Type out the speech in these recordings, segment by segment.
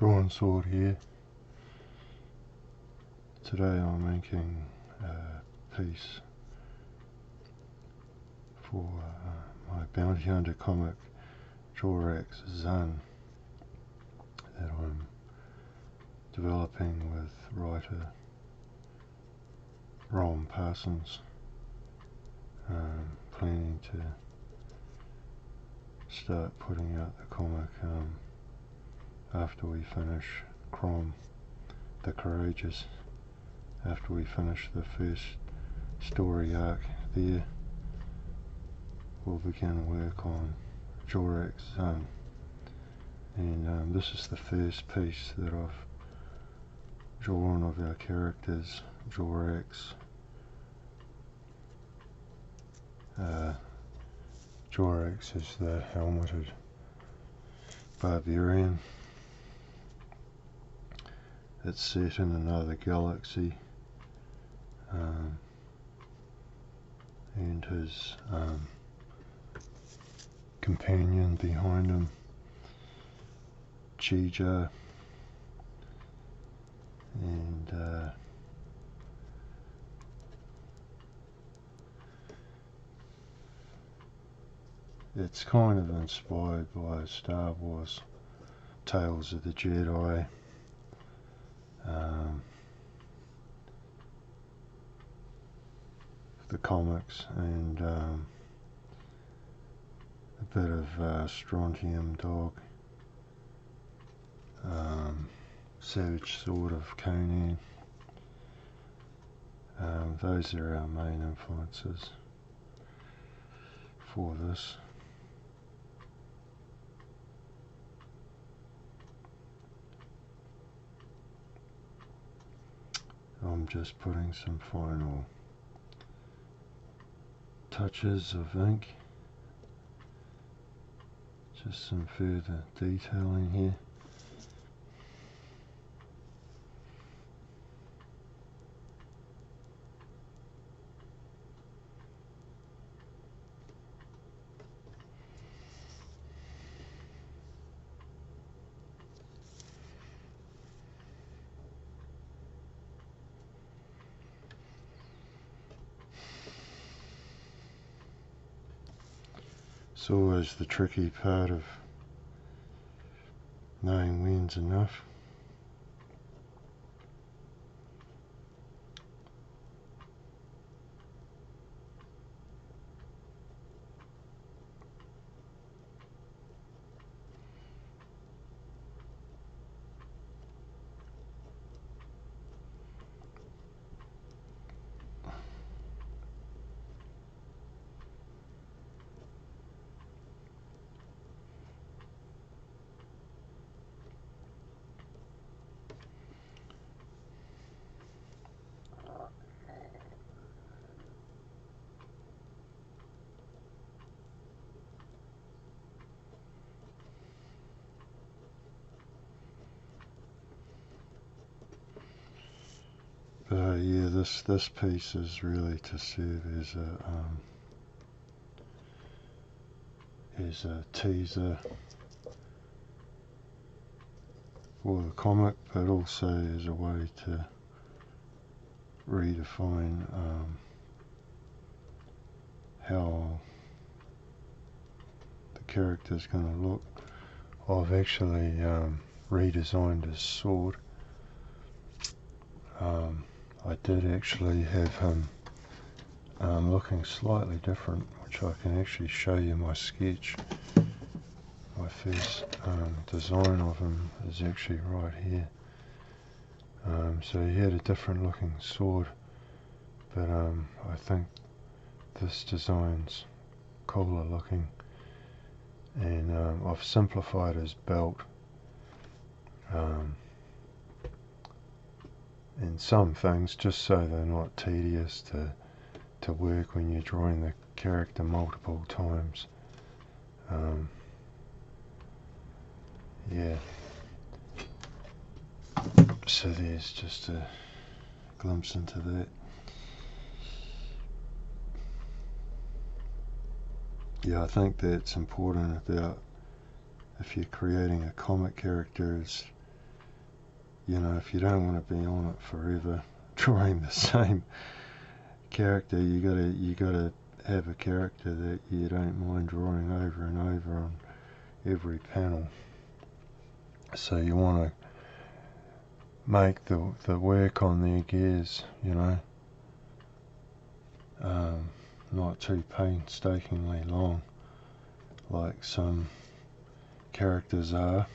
drawn sword here. Today I'm making a piece for my bounty hunter comic Jorrax Zun that I'm developing with writer Crom planning to start putting out the comic after we finish Crom the Courageous. After we finish the first story arc there, we'll begin work on Jorrax Zun, and this is the first piece that I've drawn of our characters. Jorrax is the helmeted barbarian. It's set in another galaxy, and his companion behind him, Chija, and it's kind of inspired by Star Wars, Tales of the Jedi, the comics, and a bit of Strontium Dog, Savage Sword of Conan. Those are our main influences for this. I'm just putting some final touches of ink, just some further detailing here. It's always the tricky part of knowing when's enough. Yeah, this piece is really to serve as a teaser for the comic, but also as a way to redefine how the character's going to look. I've actually redesigned his sword. I did actually have him looking slightly different, which I can actually show you my sketch. My first design of him is actually right here. So he had a different looking sword, but I think this design's cooler looking, and I've simplified his belt. And some things, just so they're not tedious to work when you're drawing the character multiple times. Yeah. So there's just a glimpse into that. Yeah, I think that's important about, if you're creating a comic character, is you know, if you don't want to be on it forever drawing the same character, you gotta have a character that you don't mind drawing over and over on every panel. So you want to make the work on their gears, you know, not too painstakingly long like some characters are.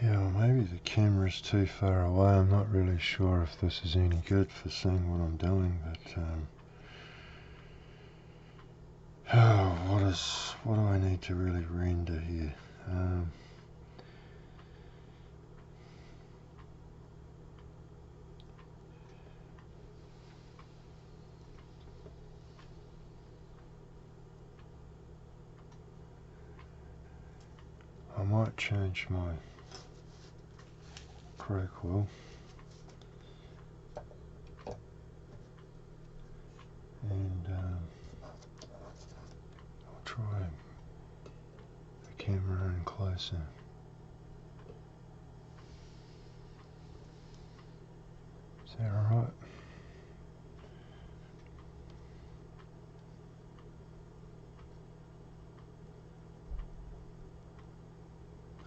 Yeah, well, maybe the camera's too far away. I'm not really sure if this is any good for seeing what I'm doing, but what do I need to really render here? I might change my crack wheel. And I'll try the camera in closer. Is that alright?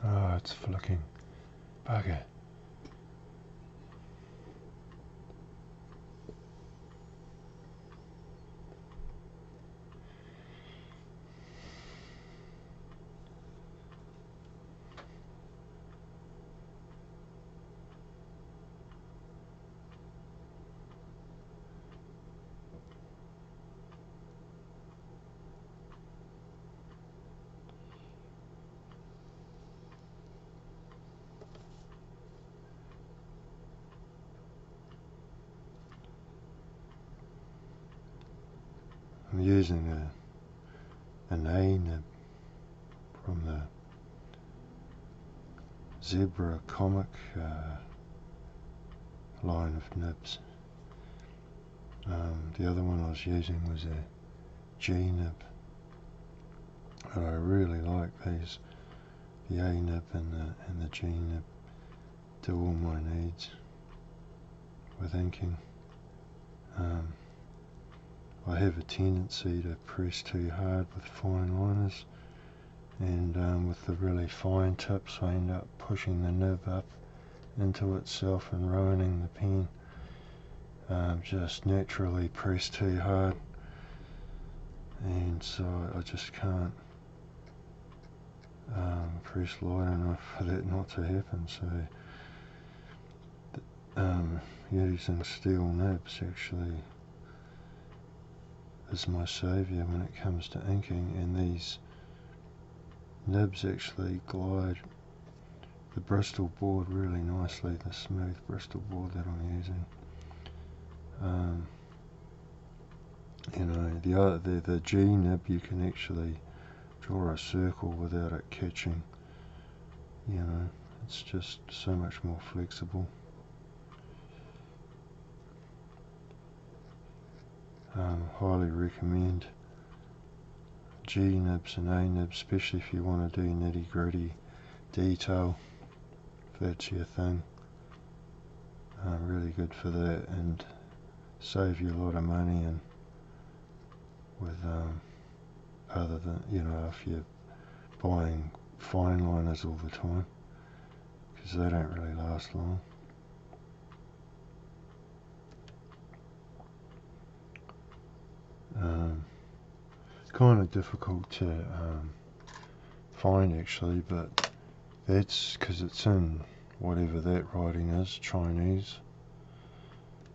Oh, it's flicking. Bugger. I'm using an A nib from the Zebra comic line of nibs. The other one I was using was a G nib, but I really like these. The A nib and the G nib do all my needs with inking. I have a tendency to press too hard with fine liners, and with the really fine tips I end up pushing the nib up into itself and ruining the pen. Just naturally press too hard, and so I just can't press light enough for that not to happen. So using steel nibs actually is my saviour when it comes to inking, and these nibs actually glide the Bristol board really nicely, the smooth Bristol board that I'm using. You know, the G nib, you can actually draw a circle without it catching. You know, it's just so much more flexible. Highly recommend G nibs and A nibs, especially if you want to do nitty gritty detail, if that's your thing. Really good for that, and save you a lot of money, and with other than, you know, if you're buying fine liners all the time, because they don't really last long. Kind of difficult to find actually, but that's because it's in whatever that writing is, Chinese.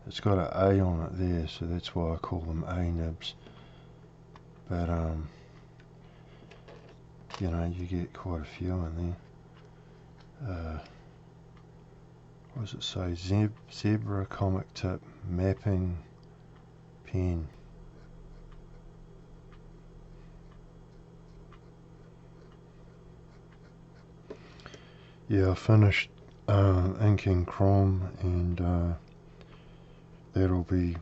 It's got an A on it there, so that's why I call them A nibs. But you know, you get quite a few in there. What does it say? Zebra comic tip mapping pen. Yeah, I finished inking Crom, and that'll be,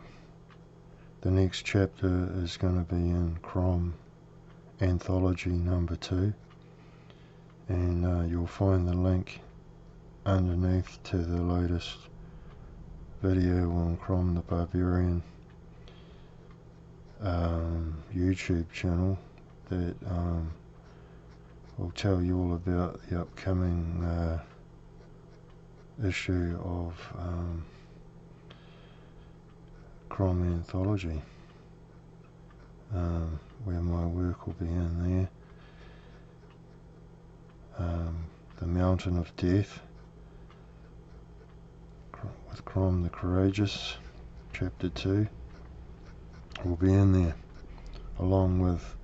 the next chapter is going to be in Crom Anthology number 2, and you'll find the link underneath to the latest video on Crom the Barbarian YouTube channel that will tell you all about the upcoming issue of Crom Anthology, where my work will be in there. The Mountain of Death with Crom the Courageous, chapter 2, will be in there, along with